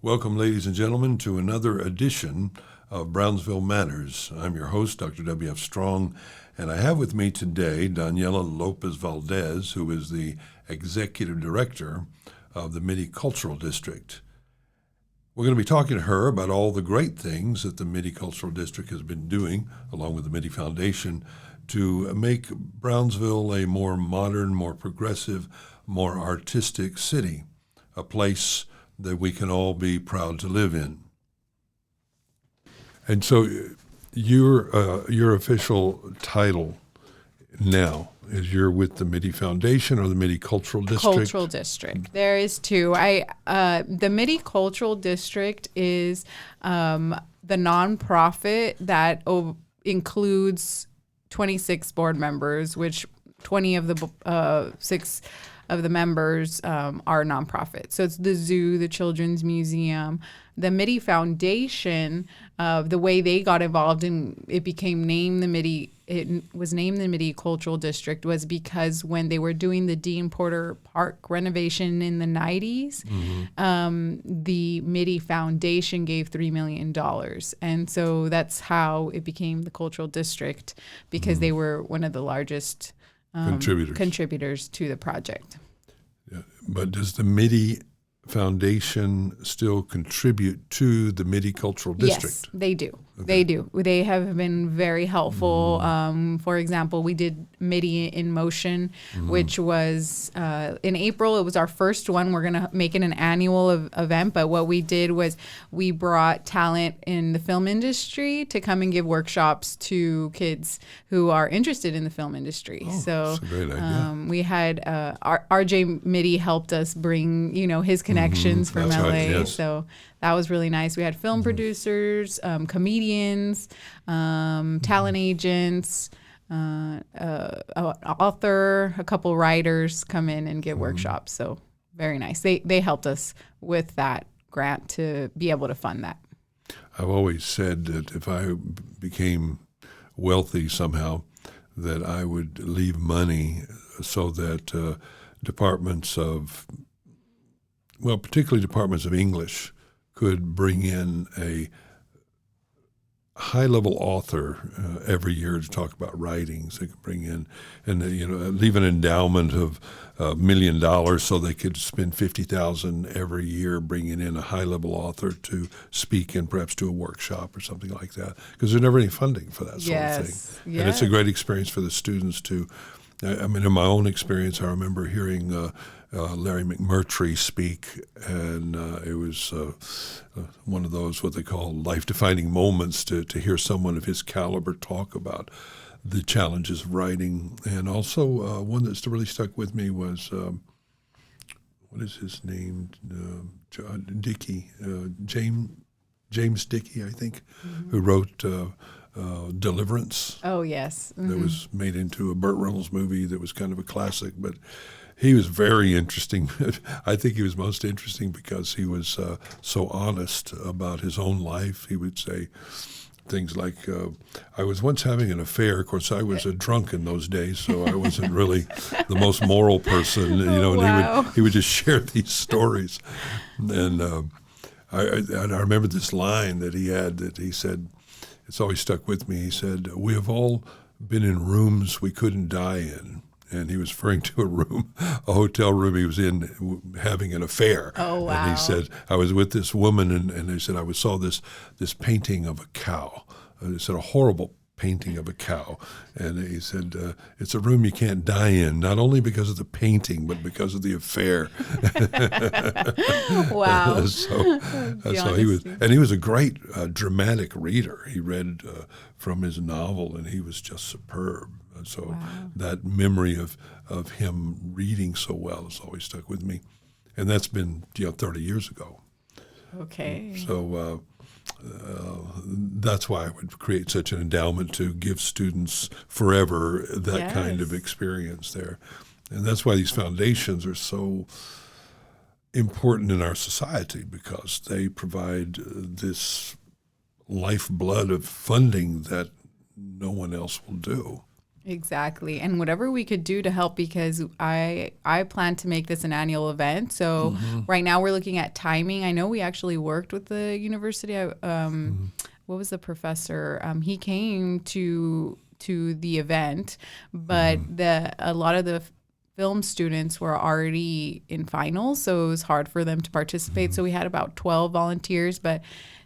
Welcome, ladies and gentlemen, to another edition of Brownsville Matters. I'm your host, Dr. W.F. Strong, and I have with me today Daniella Lopez Valdez, who is the Executive Director of the Mitte Cultural District. We're going to be talking to her about all the great things that the Mitte Cultural District has been doing, along with the Mitte Foundation, to make Brownsville a more modern, more progressive, more artistic city, a place that we can all be proud to live in. And so your official title now is you're with the Mitte Foundation or the Mitte Cultural District? Cultural District. There is two. The Mitte Cultural District is the nonprofit that includes 26 board members, which 20 of the 6 of the members are nonprofit. So it's the zoo, the Children's Museum. The Mitte Foundation, the way they got involved and it became named the Mitte, it was named the Mitte Cultural District was because when they were doing the Dean Porter Park renovation in the 90s, the Mitte Foundation gave $3 million. And so that's how it became the Cultural District, because they were one of the largest contributors to the project. Yeah. But does the Mitte Foundation still contribute to the Mitte Cultural District? Yes, they do. Okay. They do. They have been very helpful. For example, we did Mitte in Motion, which was in April. It was our first one. We're going to make it an annual event. But what we did was we brought talent in the film industry to come and give workshops to kids who are interested in the film industry. So that's a great idea. We had RJ Mitte helped us bring, his connections from That's LA. right, yes. So that was really nice. We had film producers, comedians, talent agents, an author, a couple writers come in and give workshops. So very nice. They helped us with that grant to be able to fund that. I've always said that if I became wealthy somehow, that I would leave money so that particularly departments of English, could bring in a high-level author every year to talk about writings. They could bring in and leave an endowment of $1 million so they could spend $50,000 every year bringing in a high-level author to speak and perhaps do a workshop or something like that, because there's never any funding for that sort of thing. Yes. And it's a great experience for the students to. In my own experience, I remember hearing Larry McMurtry speak, and it was one of those what they call life-defining moments to hear someone of his caliber talk about the challenges of writing. And also one that's really stuck with me was, what is his name? Dickey, James Dickey, I think, who wrote Deliverance. Oh, yes. That was made into a Burt Reynolds movie that was kind of a classic, but he was very interesting. I think he was most interesting because he was so honest about his own life. He would say things like, I was once having an affair. Of course, I was a drunk in those days, so I wasn't really the most moral person, Wow. and he would just share these stories. And I remember this line that he had that he said, it's always stuck with me. He said, "We have all been in rooms we couldn't die in." And he was referring to a hotel room he was in having an affair. Oh, wow. And he said, I was with this woman, and they said, I saw this painting of a cow. And they said, a horrible painting of a cow. And he said, it's a room you can't die in, not only because of the painting, but because of the affair. Wow. So that's how he was. And he was a great dramatic reader. He read from his novel, and he was just superb. And so that memory of him reading so well has always stuck with me. And that's been 30 years ago. Okay. So that's why I would create such an endowment to give students forever that kind of experience there. And that's why these foundations are so important in our society, because they provide this lifeblood of funding that no one else will do. Exactly. And whatever we could do to help, because I plan to make this an annual event. So right now we're looking at timing. I know we actually worked with the university. What was the professor? He came to the event, but a lot of the film students were already in finals, so it was hard for them to participate. So we had about 12 volunteers, but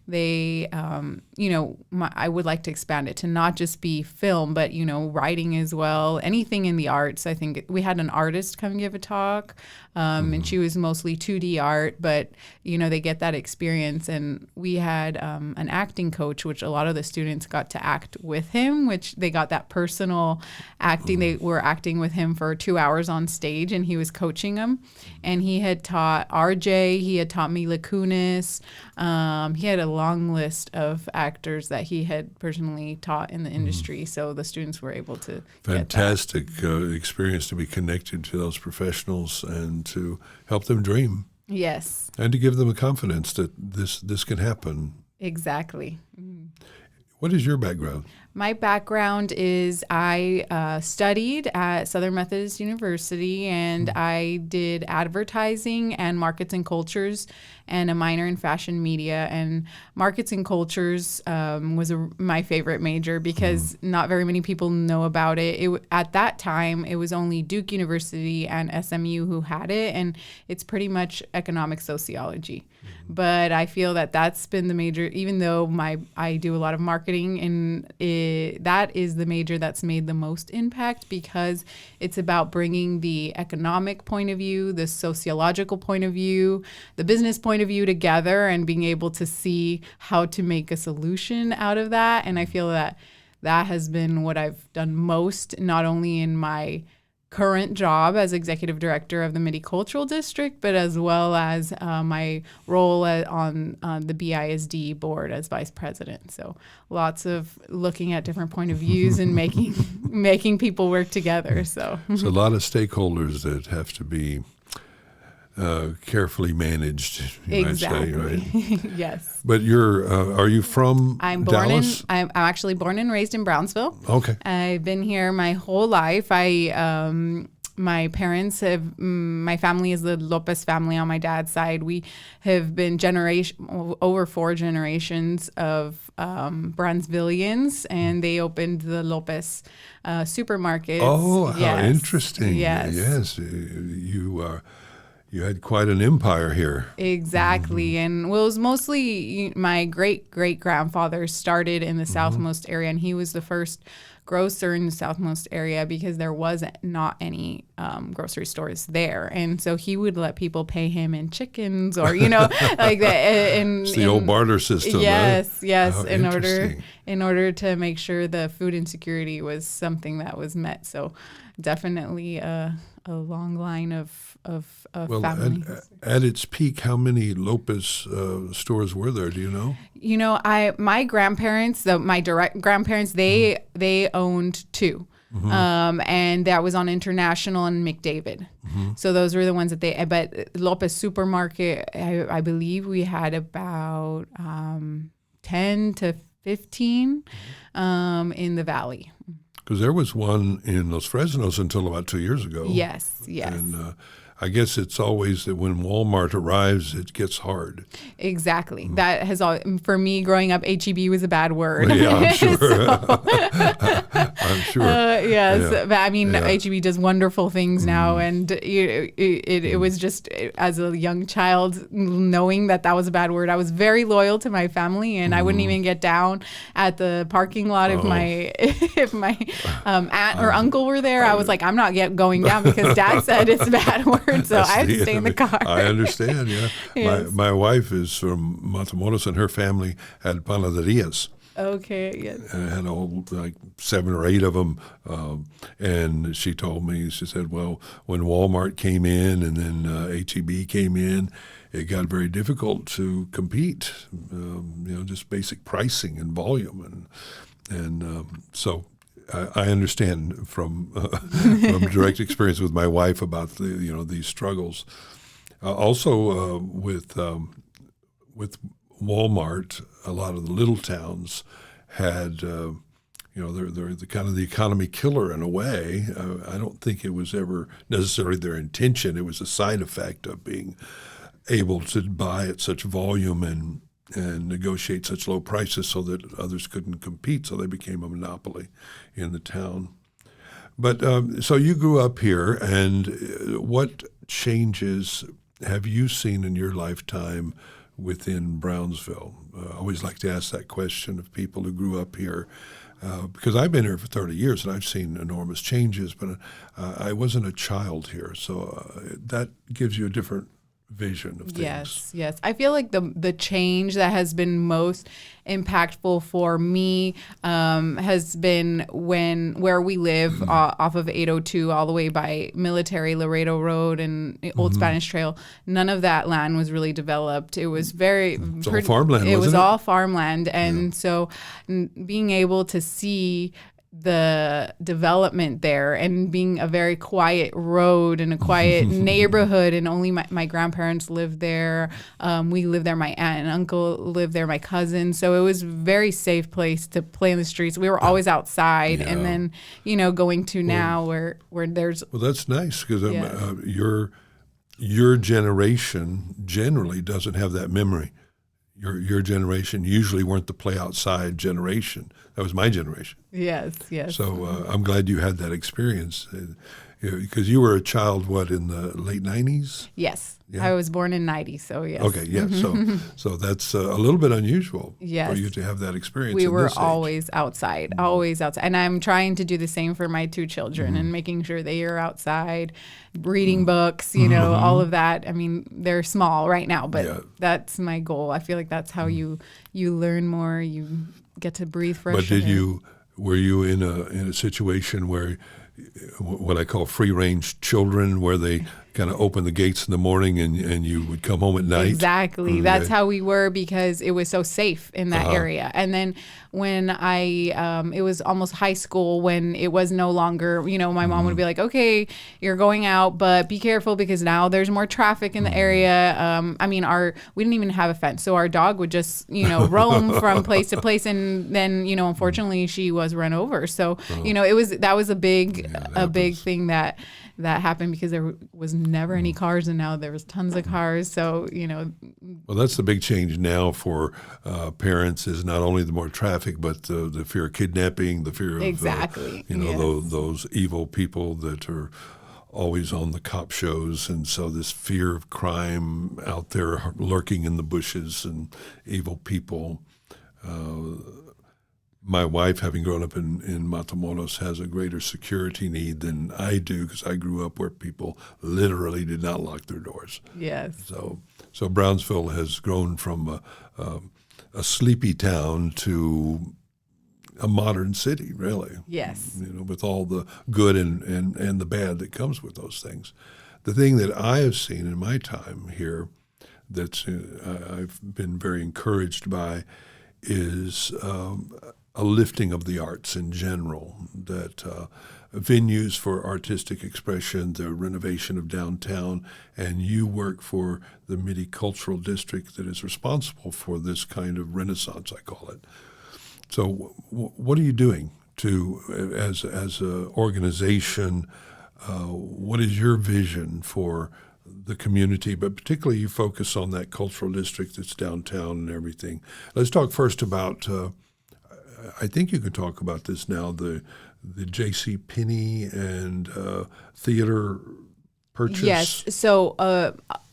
they, I would like to expand it to not just be film, but, writing as well, anything in the arts. I think we had an artist come give a talk, and she was mostly 2D art, but, they get that experience. And we had an acting coach, which a lot of the students got to act with him, which they got that personal acting. They were acting with him for 2 hours on stage, and he was coaching them. And he had taught RJ, he had taught Mila Kunis. He had a long list of actors that he had personally taught in the industry. So the students were able to fantastic experience to be connected to those professionals and to help them dream. Yes. And to give them a confidence that this can happen. Exactly. What is your background? My background is I studied at Southern Methodist University, and I did advertising and markets and cultures and a minor in fashion media. And markets and cultures was my favorite major because not very many people know about it. At that time, it was only Duke University and SMU who had it, and it's pretty much economic sociology. But I feel that that's been the major, even though I do a lot of marketing, and that is the major that's made the most impact, because it's about bringing the economic point of view, the sociological point of view, the business point of view together, and being able to see how to make a solution out of that. And I feel that that has been what I've done most, not only in my current job as executive director of the Mitte Cultural District, but as well as my role on the BISD board as vice president. So lots of looking at different point of views and making people work together. So a lot of stakeholders that have to be carefully managed, you might say, right? Yes. But are you from Dallas? I'm actually born and raised in Brownsville. Okay. I've been here my whole life. My family is the Lopez family on my dad's side. We have been over 4 generations of Brownsvillians, and they opened the Lopez supermarkets. Oh, how Yes. interesting. Yes. Yes. You had quite an empire here. Exactly. And it was mostly my great-great-grandfather started in the southmost area, and he was the first grocer in the southmost area because there was not any grocery stores there. And so he would let people pay him in chickens or, like that. It's the old barter system. Yes, huh? yes. Oh, In order to make sure the food insecurity was something that was met. So definitely a long line of families. At its peak, how many Lopez stores were there? Do you know? My grandparents, my direct grandparents, they owned 2. And that was on International and McDavid. So those were the ones that but Lopez Supermarket, I believe we had about 10 to 15 in the Valley. Because there was one in Los Fresnos until about 2 years ago. Yes. And I guess it's always that when Walmart arrives, it gets hard. Exactly. That has for me growing up, HEB was a bad word. Yeah, I'm sure. I'm sure. Yes, Yeah. but I mean, HEB does wonderful things now, and it was just as a young child knowing that was a bad word. I was very loyal to my family, and I wouldn't even get down at the parking lot if my aunt or uncle were there. I was like, I'm not going down because Dad said it's a bad word. So I have to stay in the car. I understand, yeah. Yes. My wife is from Matamoros, and her family had panaderias. Okay, yes. And I had like 7 or 8 of them. And she told me, she said, well, when Walmart came in and then HEB came in, it got very difficult to compete, just basic pricing and volume. And so I understand from direct experience with my wife about these struggles. Also, with Walmart, a lot of the little towns had they're the kind of the economy killer in a way. I don't think it was ever necessarily their intention. It was a side effect of being able to buy at such volume and negotiate such low prices so that others couldn't compete. So they became a monopoly in the town. But so you grew up here, and what changes have you seen in your lifetime within Brownsville? I always like to ask that question of people who grew up here, because I've been here for 30 years and I've seen enormous changes, but I wasn't a child here, so that gives you a different vision of things. Yes. I feel like the change that has been most impactful for me has been where we live off of 802 all the way by Military, Laredo Road, and Old Spanish Trail. None of that land was really developed. It was all farmland. It was it? all farmland, and so being able to see the development there and being a very quiet road and a quiet neighborhood, and only my grandparents lived there. We lived there. My aunt and uncle lived there. My cousin. So it was a very safe place to play in the streets. We were always outside, and then going to now where there's. Well, that's nice because your generation generally doesn't have that memory. Your generation usually weren't the play outside generation. That was my generation. Yes. So I'm glad you had that experience because you were a child, in the late 90s? Yes. Yeah. I was born in 90, so yes. Okay, yeah. So that's a little bit unusual for you to have that experience. We were always outside, And I'm trying to do the same for my two children and making sure they are outside, reading books, all of that. I mean, they're small right now, but that's my goal. I feel like that's how you learn more, you get to breathe fresh air. But were you in a situation where what I call free-range children, where they kind of open the gates in the morning and you would come home at night? Exactly. That's how we were because it was so safe in that area. And then when it was almost high school when it was no longer, my mom would be like, okay, you're going out, but be careful because now there's more traffic in the area. We didn't even have a fence. So our dog would just, roam from place to place. And then, unfortunately she was run over. So, that was a big thing that happened because there was never any cars, and now there was tons of cars. So, Well, that's the big change now for parents is not only the more traffic, but the fear of kidnapping, the fear of those evil people that are always on the cop shows. And so this fear of crime out there lurking in the bushes and evil people. My wife, having grown up in Matamoros, has a greater security need than I do because I grew up where people literally did not lock their doors. Yes. So Brownsville has grown from a sleepy town to a modern city, really. Yes. With all the good and the bad that comes with those things. The thing that I have seen in my time here that's I've been very encouraged by is a lifting of the arts in general, that venues for artistic expression, the renovation of downtown, and you work for the Mitte Cultural District that is responsible for this kind of renaissance, I call it. So what are you doing as an organization? What is your vision for the community, but particularly you focus on that cultural district that's downtown and everything. Let's talk first about, I think you can talk about this now, the J.C. Penney and theater purchase. Yes, so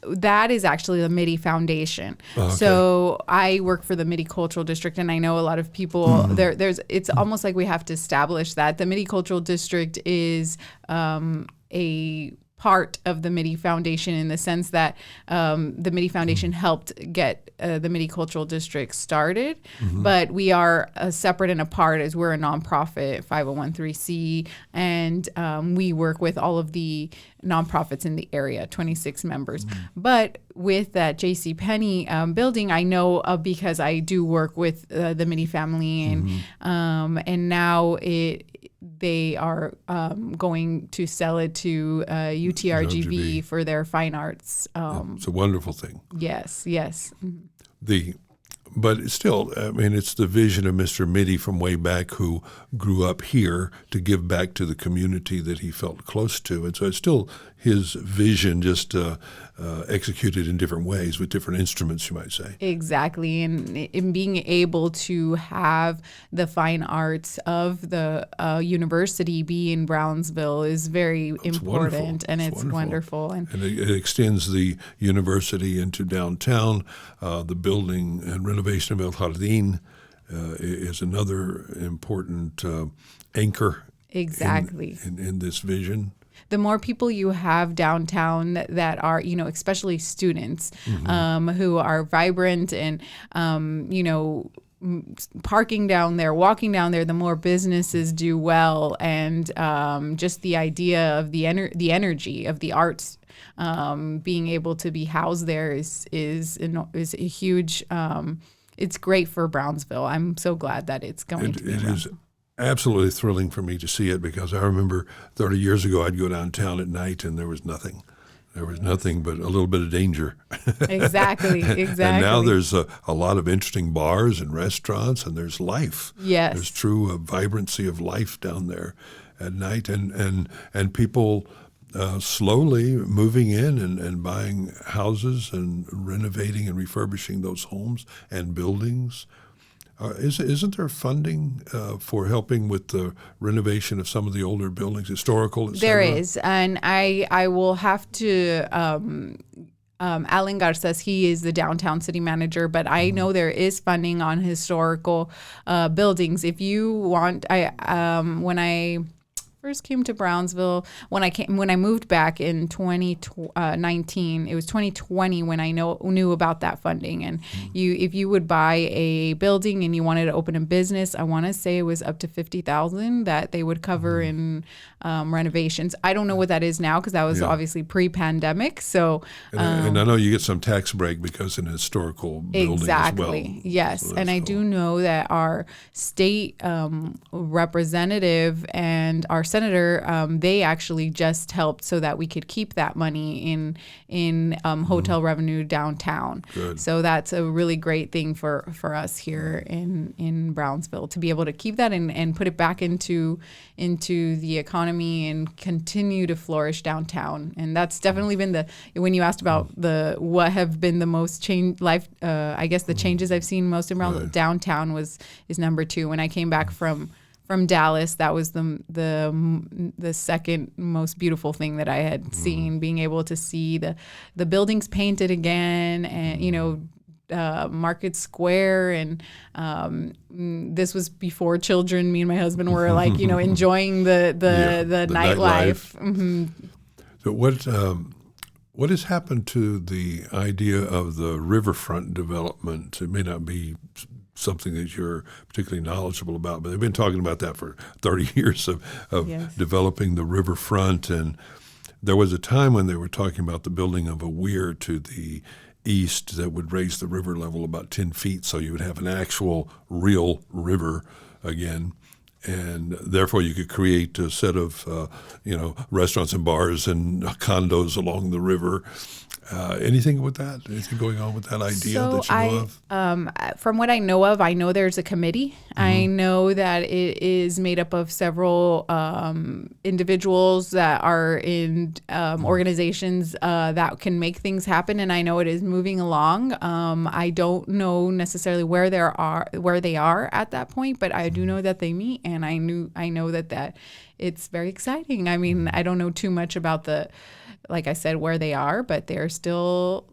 that is actually the Mitte Foundation. Oh, okay. So I work for the Mitte Cultural District, and I know a lot of people, it's almost like we have to establish that. The Mitte Cultural District is a part of the Mitte Foundation in the sense that the Mitte Foundation helped get the Mitte Cultural District started, but we are separate and apart as we're a nonprofit 501(c), and we work with all of the nonprofits in the area, 26 members. But with that J.C. Penney building, I know because I do work with the Mitte family, and now they are going to sell it to UTRGV for their fine arts. It's a wonderful thing. Yes. But still, I mean, it's the vision of Mr. Mitte from way back who grew up here to give back to the community that he felt close to. And so it's still his vision, just executed in different ways with different instruments, you might say. Exactly. And in being able to have the fine arts of the university be in Brownsville is very important. And it's wonderful. And it extends the university into downtown. The building and renovation of El Jardín is another important anchor. Exactly. In this vision. The more people you have downtown that are, especially students, who are vibrant and, parking down there, walking down there, the more businesses do well. And just the idea of the energy of the arts being able to be housed there is a huge, it's great for Brownsville. I'm so glad that it's going to be It is absolutely thrilling for me to see it, because I remember 30 years ago I'd go downtown at night and there was nothing. There was nothing but a little bit of danger. Exactly. And now there's a lot of interesting bars and restaurants, and there's life. Yes. There's true vibrancy of life down there at night, and people slowly moving in and buying houses and renovating and refurbishing those homes and buildings. Isn't there funding for helping with the renovation of some of the older buildings, historical, et cetera? There is, and I will have to. Alan Garces, he is the downtown city manager, but I know there is funding on historical buildings. If you want, when I first came to Brownsville, when I moved back in 2019, it was 2020 when I knew about that funding. And if you would buy a building and you wanted to open a business, I want to say it was up to $50,000 that they would cover in renovations. I don't know what that is now, because that was obviously pre-pandemic. So, and I know you get some tax break because in a historical building exactly, as well. yes. So and I do know that our state representative and our senator, they actually just helped so that we could keep that money in hotel revenue downtown. Good. So that's a really great thing for us here in Brownsville, to be able to keep that and put it back into the economy and continue to flourish downtown. And that's definitely been when you asked about what have been the most I guess the changes I've seen most in Brownsville, Right. Downtown is number 2. When I came back from Dallas, that was the second most beautiful thing that I had seen, being able to see the buildings painted again, and Market Square, and this was before children. Me and my husband were like, enjoying the nightlife. Mm-hmm. So what has happened to the idea of the riverfront development? It may not be something that you're particularly knowledgeable about, but they've been talking about that for 30 years of Yes. developing the riverfront. And there was a time when they were talking about the building of a weir to the east that would raise the river level about 10 feet, so you would have an actual real river again. And therefore you could create a set of restaurants and bars and condos along the river. Anything with that? Anything going on with that idea that you know of? From what I know of, I know there's a committee. I know that it is made up of several individuals that are in organizations that can make things happen, and I know it is moving along. I don't know necessarily where they are at that point, but I do know that they meet, and I know that it's very exciting. I mean, I don't know too much about like I said, where they are, but they're still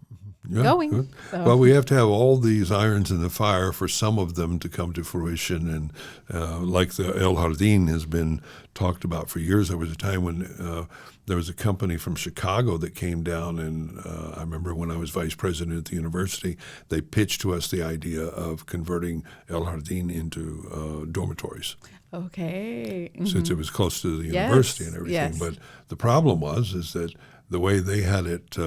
going. So. Well, we have to have all these irons in the fire for some of them to come to fruition. And like the El Jardín has been talked about for years. There was a time when there was a company from Chicago that came down, and I remember when I was vice president at the university, they pitched to us the idea of converting El Jardín into dormitories. Okay. Mm-hmm. Since it was close to the university and everything. Yes. But the problem is that the way they had it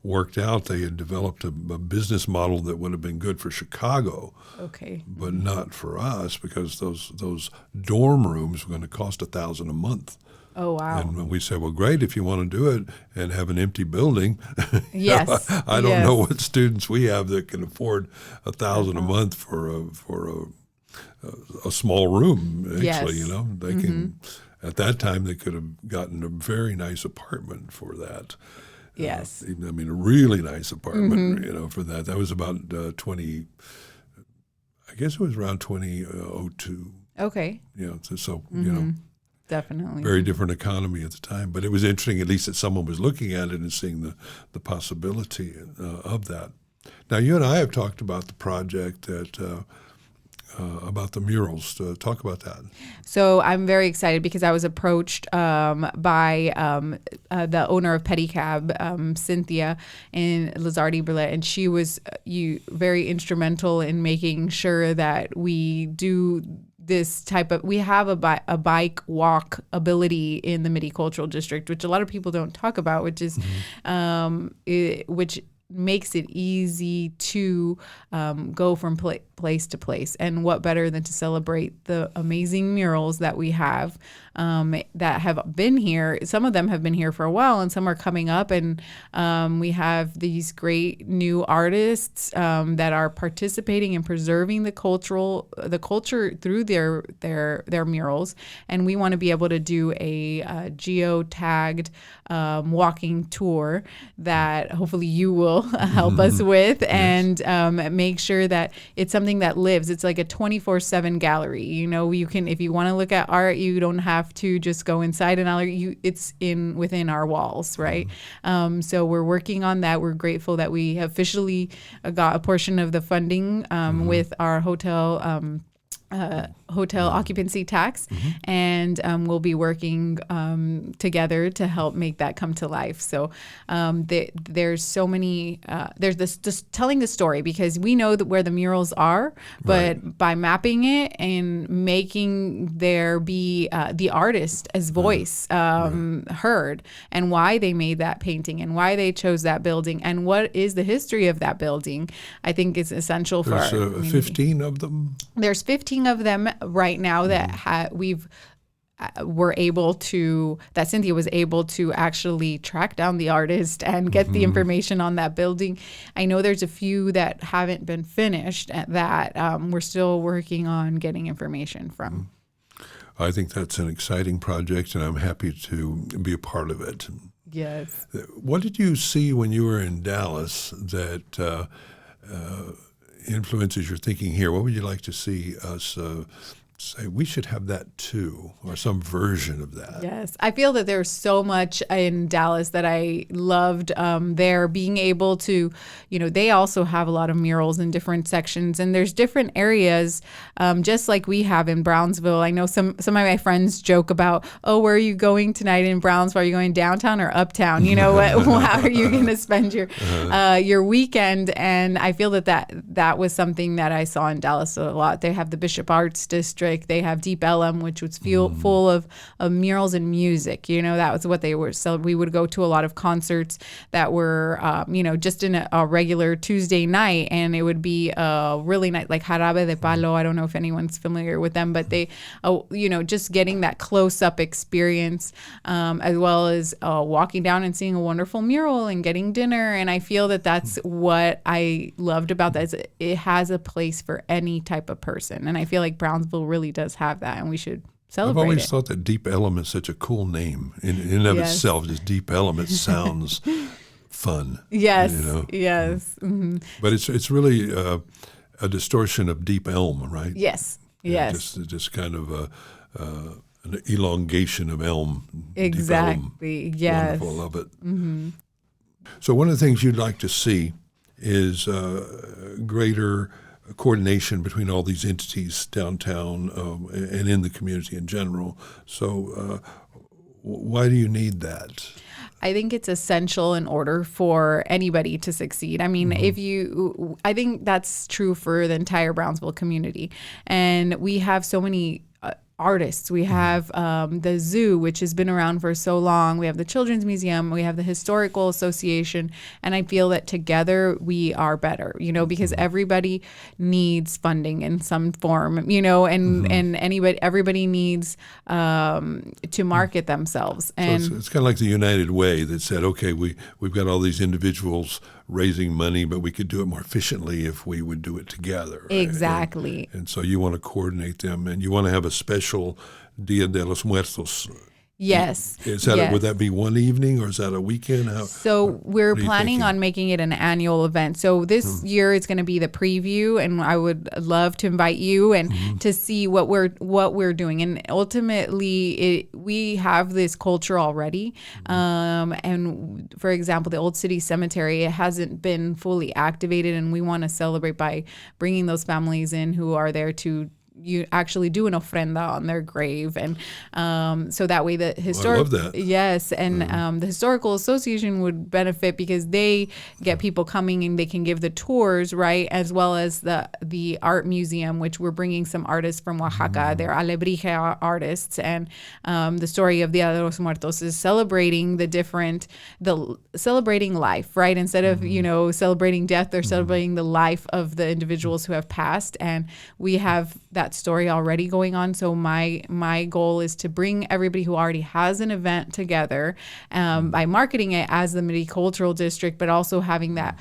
worked out, they had developed a business model that would have been good for Chicago, okay, but not for us, because those dorm rooms were going to cost $1,000 a month Oh, wow. And we said, well, great if you want to do it and have an empty building. Yes. I don't know what students we have that can afford $1,000 a month for a small room. Actually, Yes. you know, they can. At that time, they could have gotten a very nice apartment for that. Yes. I mean, a really nice apartment, you know, for that. That was about 20. I guess it was around 2002. Okay. You know, so you know. Definitely. Very different economy at the time, but it was interesting at least that someone was looking at it and seeing the possibility of that. Now, you and I have talked about the project that about the murals. Talk about that. So I'm very excited because I was approached by the owner of Pedicab, Cynthia in Lizardi Burlette, and she was very instrumental in making sure that we do this type of, we have a bike walk ability in the Mitte Cultural District, which a lot of people don't talk about, which is which makes it easy to go from place to place. And what better than to celebrate the amazing murals that we have that have been here. Some of them have been here for a while and some are coming up. And we have these great new artists that are participating in preserving the culture through their murals. And we want to be able to do a geo-tagged walking tour that hopefully you will help us with and make sure that it's something that lives. It's like a 24/7 gallery. You know, you can, if you want to look at art, you don't have to just go inside an gallery. It's within our walls, right? So we're working on that. We're grateful that we officially got a portion of the funding with our hotel occupancy tax, and we'll be working together to help make that come to life. So there's so many, there's this just telling the story, because we know that where the murals are, but by mapping it and making there be the artist as voice heard, and why they made that painting and why they chose that building and what is the history of that building, I think is essential for our community. 15 of them? There's 15 of them right now that that Cynthia was able to actually track down the artist and get the information on that building. I know there's a few that haven't been finished that we're still working on getting information from. I think that's an exciting project, and I'm happy to be a part of it. Yes. What did you see when you were in Dallas that influences your thinking here? What would you like to see us say we should have that too, or some version of that? Yes. I feel that there's so much in Dallas that I loved there, being able to, they also have a lot of murals in different sections, and there's different areas, just like we have in Brownsville. I know some of my friends joke about, oh, where are you going tonight in Brownsville? Are you going downtown or uptown? How are you going to spend your weekend? And I feel that was something that I saw in Dallas a lot. They have the Bishop Arts District. They have Deep Ellum, which was full of murals and music. That was what they were. So we would go to a lot of concerts that were, just in a regular Tuesday night, and it would be really nice, like Jarabe de Palo. I don't know if anyone's familiar with them, but they, just getting that close-up experience, as well as walking down and seeing a wonderful mural and getting dinner. And I feel that that's what I loved about that. Is it has a place for any type of person, and I feel like Brownsville really does have that, and we should celebrate. I've always thought that Deep Ellum is such a cool name in and of itself. Just Deep Ellum, it sounds fun. Yes, yes. But it's really a distortion of Deep Elm, right? Yes, yes. Just kind of an elongation of elm. Exactly. Deep Elm. Yes. Wonderful, love it. So one of the things you'd like to see is greater coordination between all these entities downtown and in the community in general. So why do you need that? I think it's essential in order for anybody to succeed. I mean, I think that's true for the entire Brownsville community. And we have so many artists. We have the zoo, which has been around for so long. We have the Children's Museum. We have the Historical Association. And I feel that together we are better, because everybody needs funding in some form, and everybody needs to market themselves. And so it's kind of like the United Way that said, okay, we've got all these individuals raising money, but we could do it more efficiently if we would do it together. Right? Exactly. And so you want to coordinate them, and you want to have a special Dia de los Muertos. Yes. Would that be one evening, or is that a weekend? So we're planning on making it an annual event. So this year it's going to be the preview, and I would love to invite you and to see what we're doing. And ultimately, we have this culture already. And for example, the Old City Cemetery, it hasn't been fully activated, and we want to celebrate by bringing those families in who are there to you actually do an ofrenda on their grave, and so that way the I love that. Yes, and the Historical Association would benefit because they get people coming and they can give the tours, right, as well as the art museum, which we're bringing some artists from Oaxaca. They're alebrije artists, and the story of Dia de los Muertos is celebrating celebrating life, right? Instead of celebrating death, they're celebrating the life of the individuals who have passed, and we have that story already going on. So my goal is to bring everybody who already has an event together by marketing it as the Mitte Cultural District, but also having that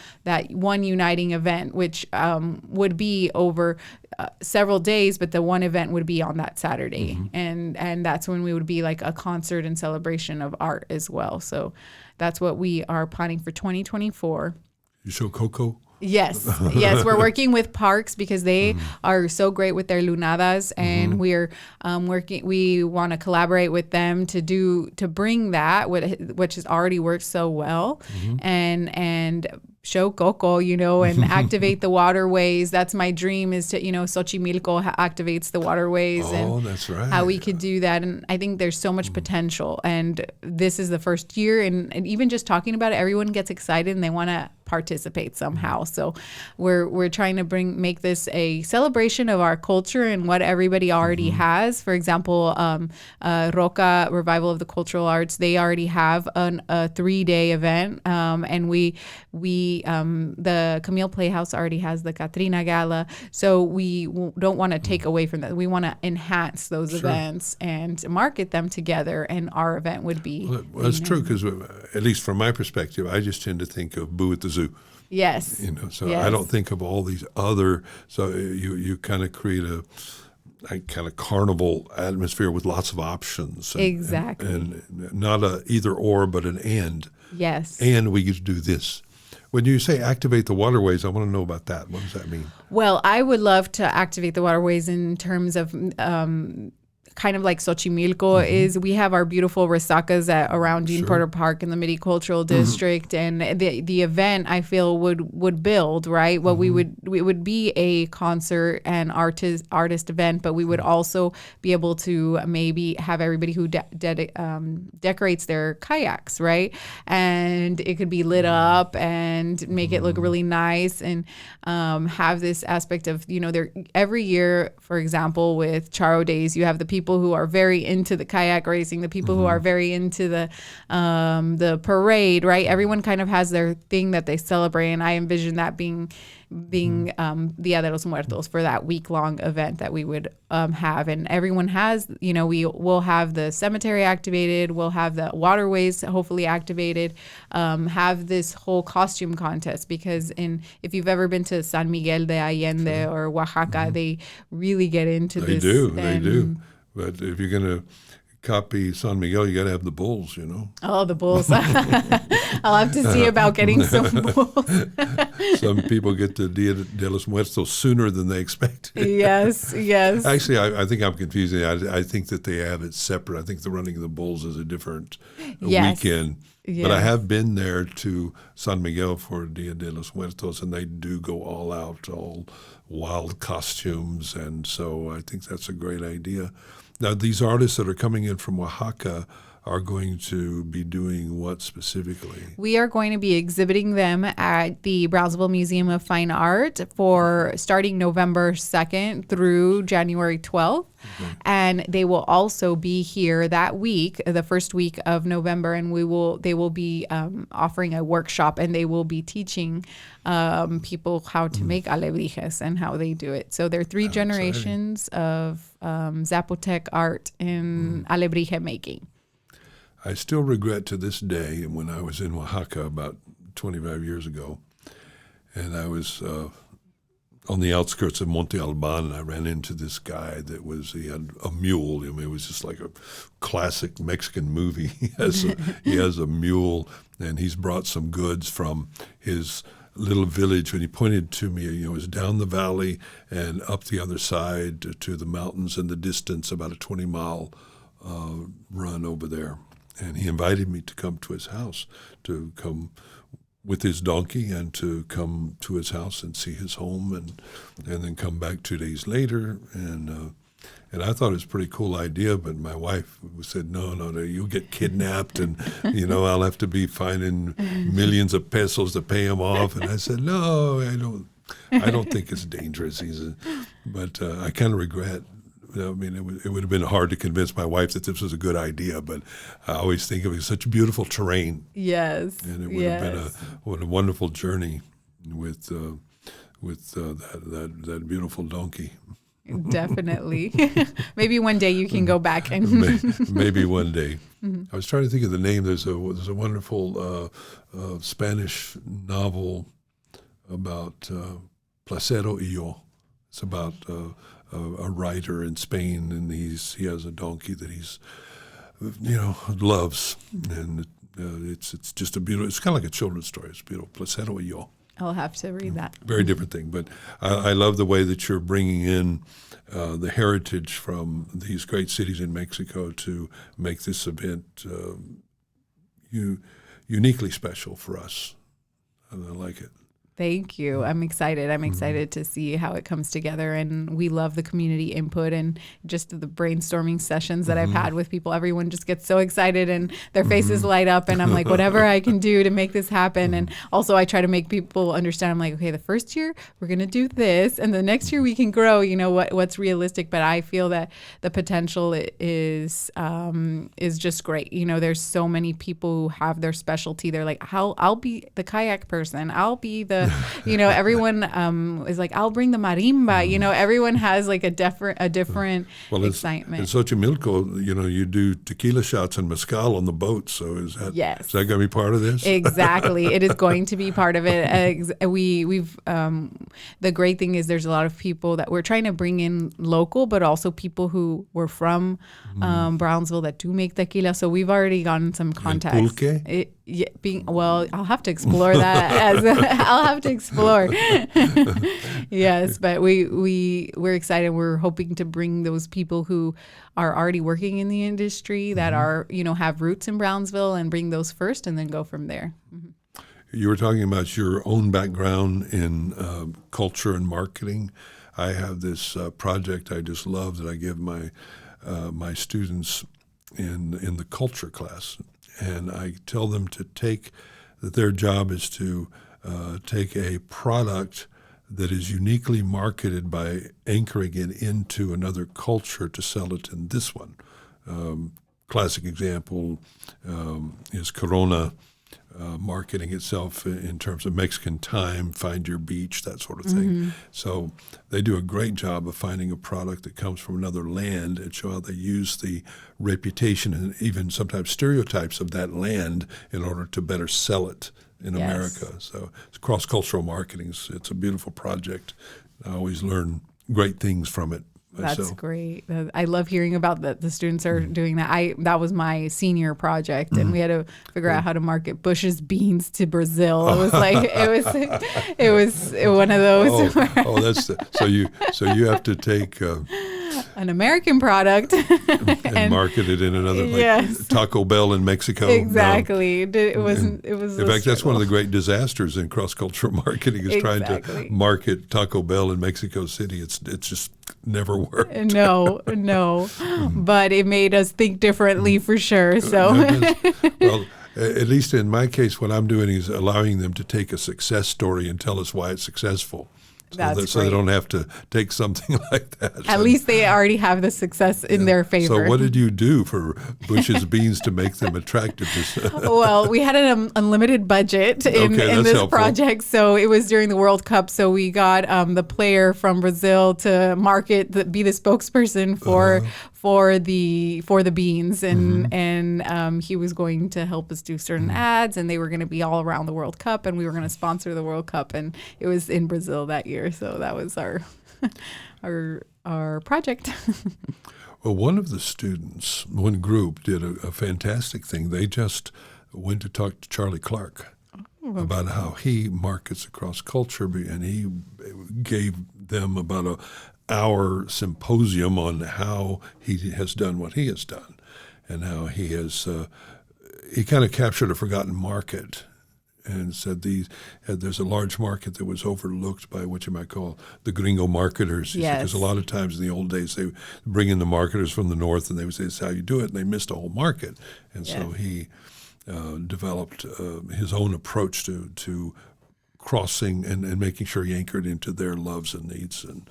one uniting event, which would be over several days, but the one event would be on that Saturday. And that's when we would be like a concert and celebration of art as well. So that's what we are planning for 2024. You show Coco? Yes, we're working with parks because they are so great with their lunadas, and we're working. We want to collaborate with them to bring that which has already worked so well, and show Coco, and activate the waterways. That's my dream, is to, Xochimilco activates the waterways. Oh, and that's right. how we could do that. And I think there's so much potential. And this is the first year. And even just talking about it, everyone gets excited and they want to participate somehow. So we're trying to make this a celebration of our culture and what everybody already has. For example, Roca Revival of the Cultural Arts, they already have a 3-day event. And the Camille Playhouse already has the Katrina Gala. So we don't want to take away from that. We want to enhance those events and market them together. And our event would be. Well, that's true, because at least from my perspective, I just tend to think of Boo at the Zoo. Yes. So yes. I don't think of all these other. So you kind of create a kind of carnival atmosphere with lots of options. Exactly. And not a either or, but an and. Yes. And we get to do this. When you say activate the waterways, I want to know about that. What does that mean? Well, I would love to activate the waterways in terms of kind of like Xochimilco is. We have our beautiful resacas around Jean Porter Park in the Mitte Cultural District, and the event I feel would build, right? What we would be a concert and artist event, but we would also be able to maybe have everybody who decorates their kayaks, right? And it could be lit up and make it look really nice, and have this aspect of, there every year, for example, with Charo Days, you have the people who are very into the kayak racing, the people who are very into the parade, right? Everyone kind of has their thing that they celebrate, and I envision that being Dia de los Muertos for that week-long event that we would have. And everyone has, we will have the cemetery activated, we'll have the waterways hopefully activated, have this whole costume contest, because if you've ever been to San Miguel de Allende or Oaxaca, they really get into this. They do. But if you're going to copy San Miguel, you got to have the bulls, Oh, the bulls. I'll have to see about getting some bulls. Some people get to Dia de los Muertos sooner than they expected. Yes. Actually, I think I'm confusing. I think that they have it separate. I think the running of the bulls is a different weekend. Yes. But I have been there to San Miguel for Dia de los Muertos, and they do go all out, all wild costumes, and so I think that's a great idea. Now, these artists that are coming in from Oaxaca, are going to be doing what specifically? We are going to be exhibiting them at the Brownsville Museum of Fine Art for starting November 2nd through January 12th. Okay. And they will also be here that week, the first week of November, and they will be offering a workshop, and they will be teaching people how to make alebrijes and how they do it. So there are three generations of Zapotec art in alebrije making. I still regret to this day when I was in Oaxaca about 25 years ago, and I was on the outskirts of Monte Alban, and I ran into this guy he had a mule. I mean, it was just like a classic Mexican movie. He has a mule, and he's brought some goods from his little village, and he pointed to me, it was down the valley and up the other side to the mountains in the distance, about a 20-mile run over there. And he invited me to come to his house, to come with his donkey and to come to his house and see his home and then come back 2 days later. And I thought it was a pretty cool idea, but my wife said, no, you'll get kidnapped and, I'll have to be finding millions of pesos to pay him off. And I said, no, I don't think it's dangerous. But I kind of regret. I mean, it would have been hard to convince my wife that this was a good idea, but I always think of it as such beautiful terrain. Yes. And it would have been a wonderful journey with that beautiful donkey. Definitely. Maybe one day you can go back and maybe one day. Mm-hmm. I was trying to think of the name. There's a wonderful Spanish novel about Placero y Yo. It's about a writer in Spain, and he has a donkey that he's loves, and it's just a beautiful. It's kind of like a children's story. It's beautiful. Placero y Yo. I'll have to read that. Very different thing, but I love the way that you're bringing in the heritage from these great cities in Mexico to make this event uniquely special for us, and I like it. Thank you. I'm excited. I'm excited to see how it comes together. And we love the community input and just the brainstorming sessions that I've had with people. Everyone just gets so excited and their faces light up. And I'm like, whatever I can do to make this happen. And also I try to make people understand. I'm like, okay, the first year we're going to do this. And the next year we can grow, what's realistic. But I feel that the potential is just great. There's so many people who have their specialty. They're like, I'll be the kayak person. I'll be the everyone is like, I'll bring the marimba. Everyone has like a different excitement. In Xochimilco, you do tequila shots and mezcal on the boat. So is that going to be part of this? Exactly, it is going to be part of it. We've the great thing is there's a lot of people that we're trying to bring in local, but also people who were from Brownsville that do make tequila. So we've already gotten some contacts. Pulque? I'll have to explore that. I'll have to explore. Yes, but we're excited. We're hoping to bring those people who are already working in the industry that are have roots in Brownsville and bring those first, and then go from there. Mm-hmm. You were talking about your own background in culture and marketing. I have this project I just love that I give my students in the culture class. And I tell them that their job is to take a product that is uniquely marketed by anchoring it into another culture to sell it in this one. Classic example is Corona marketing itself in terms of Mexican time, find your beach, that sort of thing. Mm-hmm. So they do a great job of finding a product that comes from another land and show how they use the reputation and even sometimes stereotypes of that land in order to better sell it in America. So it's cross-cultural marketing. It's a beautiful project. I always learn great things from it. That's great. I love hearing about that. The students are doing that. That was my senior project, and we had to figure out how to market Bush's beans to Brazil. It was like it was one of those. So you have to take an American product and market it in another, like yes. Taco Bell in Mexico. Exactly. It was. In fact, that's one of the great disasters in cross-cultural marketing is trying to market Taco Bell in Mexico City. It's just never worked. No. But it made us think differently for sure. So, well, at least in my case, what I'm doing is allowing them to take a success story and tell us why it's successful. So they don't have to take something like that. At least they already have the success in their favor. So what did you do for Bush's Beans to make them attractive? Well, we had an unlimited budget in this helpful project. So it was during the World Cup. So we got the player from Brazil to be the spokesperson for the beans, and he was going to help us do certain ads, and they were going to be all around the World Cup, and we were going to sponsor the World Cup, and it was in Brazil that year. So that was our project. Well, one group did a fantastic thing. They just went to talk to Charlie Clark about how he markets across culture, and he gave them about an hour symposium on how he has done what he has done, and how he has he kind of captured a forgotten market. And said there's a large market that was overlooked by what you might call the gringo marketers. Yes. Because a lot of times in the old days they bring in the marketers from the north and they would say, "This is how you do it," and they missed a whole market. And so he developed his own approach to crossing and making sure he anchored into their loves and needs. And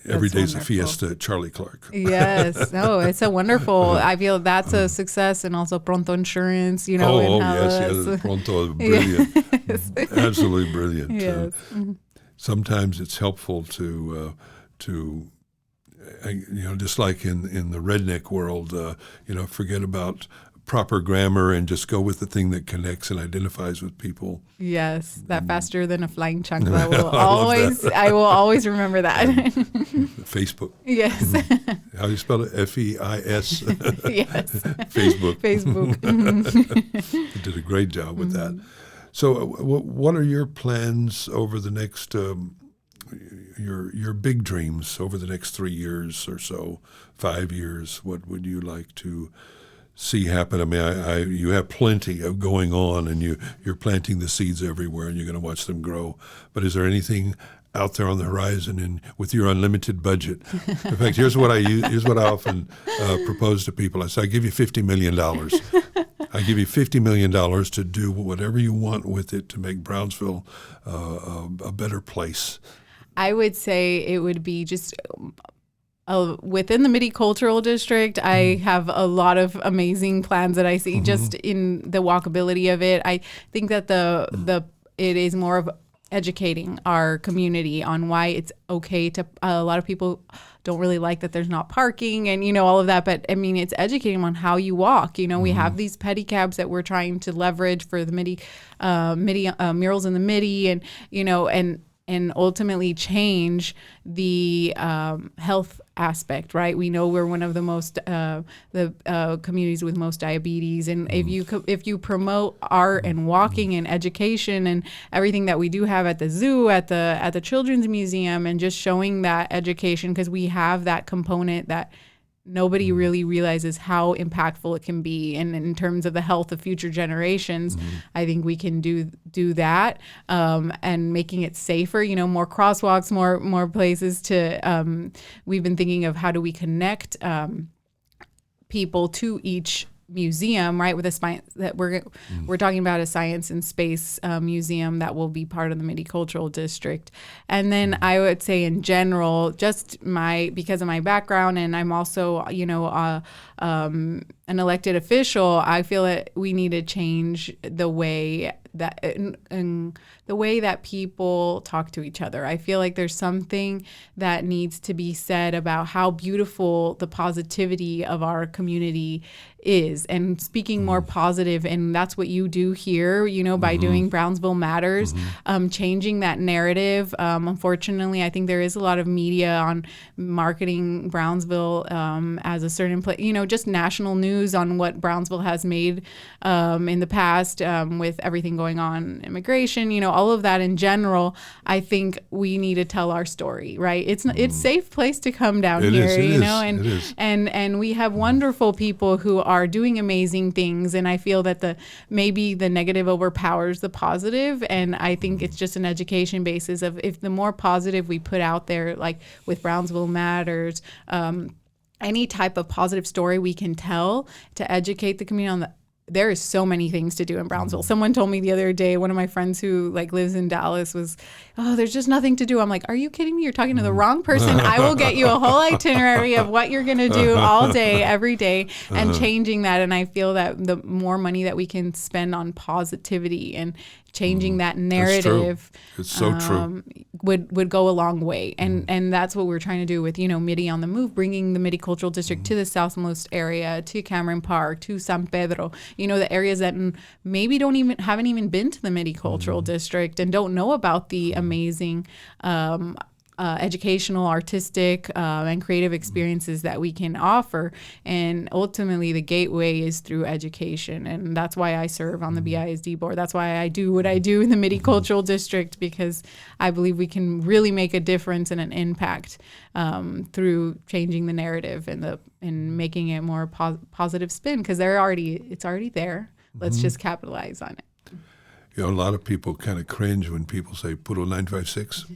every day's a fiesta at Charlie Clark. Yes. Oh, it's a wonderful. I feel that's a success, and also Pronto Insurance. Yes, Pronto, brilliant, Yes. Absolutely brilliant. Yes. Sometimes it's helpful to just like in the redneck world, forget about proper grammar and just go with the thing that connects and identifies with people. Yes, that faster than a flying chancla I will always remember that. Facebook. Yes. How do you spell it? F-E-I-S? Yes. Facebook. You did a great job with that. So what are your plans over the next, your big dreams over the next 3 years or so, 5 years? What would you like to see happen? I mean, you have plenty of going on, and you're planting the seeds everywhere, and you're going to watch them grow. But is there anything out there on the horizon, and with your unlimited budget? In fact, here's what I often propose to people. I say, I give you $50 million. I give you $50 million to do whatever you want with it to make Brownsville a better place. I would say it would be just within the Mitte Cultural District. I have a lot of amazing plans that I see just in the walkability of it. I think that it is more of educating our community on why it's okay to. A lot of people don't really like that there's not parking and all of that, but I mean it's educating them on how you walk. We have these pedicabs that we're trying to leverage for the Mitte murals in the Mitte, and ultimately change the health aspect, right? We know we're one of the most communities with most diabetes, and if you promote art and walking and education and everything that we do have at the zoo, at the Children's Museum, and just showing that education, because we have that component that nobody really realizes how impactful it can be, and in terms of the health of future generations, I think we can do that, and making it safer. More crosswalks, more places to. We've been thinking of how do we connect people to each museum, right? With a science that we're talking about, a science and space museum that will be part of the Mitte Cultural District. And then I would say in general, just because of my background, and I'm also an elected official, I feel that we need to change the way that people talk to each other. I feel like there's something that needs to be said about how beautiful the positivity of our community is, and speaking more positive. And that's what you do here, by doing Brownsville Matters, changing that narrative. Unfortunately, I think there is a lot of media on marketing Brownsville as a certain place, just national news on what Brownsville has made in the past, with everything going on, immigration, all of that in general, I think we need to tell our story, right? It's a safe place to come down here, and we have wonderful people who are doing amazing things. And I feel that maybe the negative overpowers the positive. And I think it's just an education basis of if the more positive we put out there, like with Brownsville Matters, any type of positive story we can tell to educate the community on there is so many things to do in Brownsville. Someone told me the other day, one of my friends who lives in Dallas there's just nothing to do. I'm like, are you kidding me? You're talking to the wrong person. I will get you a whole itinerary of what you're going to do all day, every day, and changing that. And I feel that the more money that we can spend on positivity and changing that narrative, it's so true, would go a long way. And that's what we're trying to do with, Mitte on the Move, bringing the Mitte Cultural District to the southmost area, to Cameron Park, to San Pedro, the areas that maybe haven't even been to the Mitte Cultural District and don't know about the amazing educational, artistic, and creative experiences that we can offer. And ultimately, the gateway is through education. And that's why I serve on the BISD board. That's why I do what I do in the Mitte Cultural District, because I believe we can really make a difference and an impact through changing the narrative and making it more positive spin, because it's already there. Let's just capitalize on it. A lot of people kind of cringe when people say Puro 956,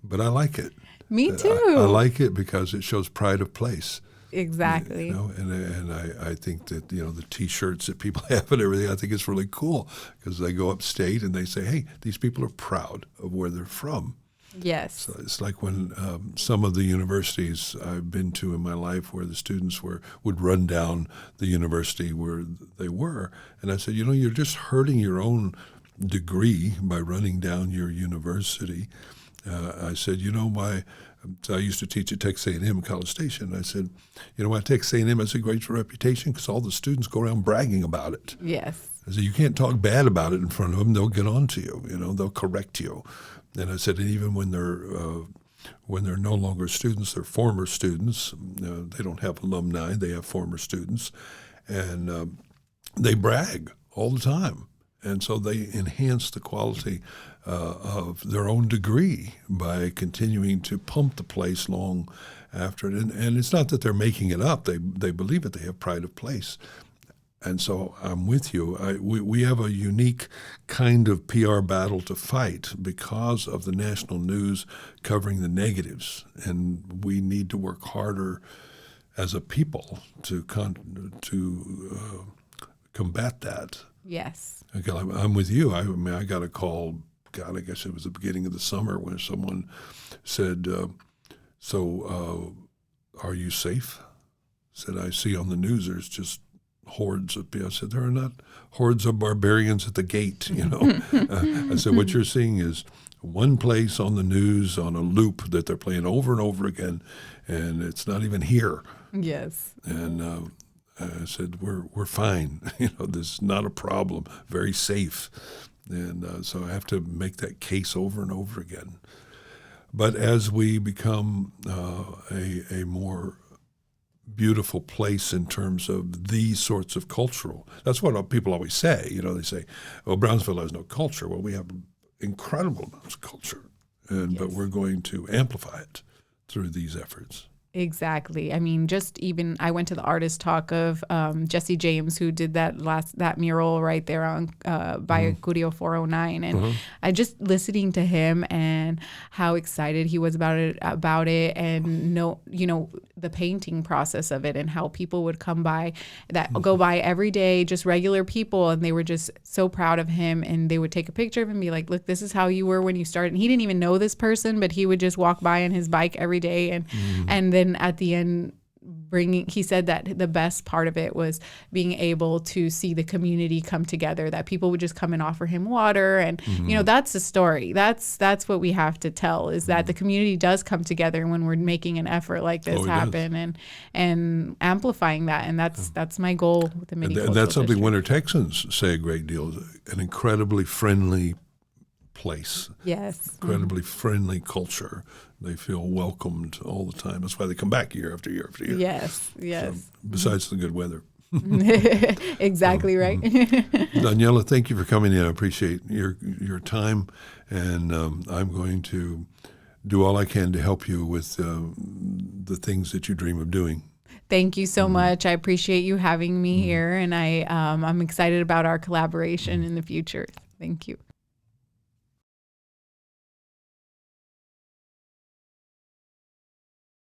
but I like it. Me too. I like it because it shows pride of place. Exactly. And I think that, the T-shirts that people have and everything, I think it's really cool because they go upstate and they say, hey, these people are proud of where they're from. Yes. So it's like when some of the universities I've been to in my life where the students would run down the university where they were. And I said, you're just hurting your own degree by running down your university. I said, I used to teach at Texas A&M College Station. I said, why Texas A&M has a great reputation? Because all the students go around bragging about it. Yes. I said, you can't talk bad about it in front of them. They'll get on to you. They'll correct you. And I said, and even when they're no longer students, they're former students. They don't have alumni. They have former students. And they brag all the time. And so they enhance the quality of their own degree by continuing to pump the place long after it. And it's not that they're making it up. They believe it. They have pride of place. And so I'm with you. We have a unique kind of PR battle to fight because of the national news covering the negatives. And we need to work harder as a people to combat that. Yes. Okay, I'm with you. I got a call, I guess it was the beginning of the summer when someone said, are you safe? Said, I see on the news there's just hordes of people. I said, there are not hordes of barbarians at the gate, I said, what you're seeing is one place on the news on a loop that they're playing over and over again, and it's not even here. Yes. And I said, we're fine. This is not a problem. Very safe. And so I have to make that case over and over again. But as we become a more beautiful place in terms of these sorts of cultural, that's what people always say. They say, oh, Brownsville has no culture. Well, we have incredible amounts of culture, but we're going to amplify it through these efforts. Exactly. I mean, just even I went to the artist talk of Jesse James, who did that mural right there on by Curio 409, and I just listening to him and how excited he was about it, and the painting process of it and how people would come by go by every day, just regular people, and they were just so proud of him, and they would take a picture of him and be like, look, this is how you were when you started. And he didn't even know this person, but he would just walk by on his bike every day, and then at the end he said that the best part of it was being able to see the community come together, that people would just come and offer him water, and that's the story. That's what we have to tell, is that the community does come together when we're making an effort like this happen, and amplifying that, and that's my goal with the Mitte Cultural that's something District. Winter Texans say a great deal. An incredibly friendly place. Yes. Incredibly friendly culture. They feel welcomed all the time. That's why they come back year after year after year. Yes. So, besides the good weather. Exactly right. Daniella, thank you for coming in. I appreciate your time, and I'm going to do all I can to help you with the things that you dream of doing. Thank you so much. I appreciate you having me here, and I'm excited about our collaboration in the future. Thank you.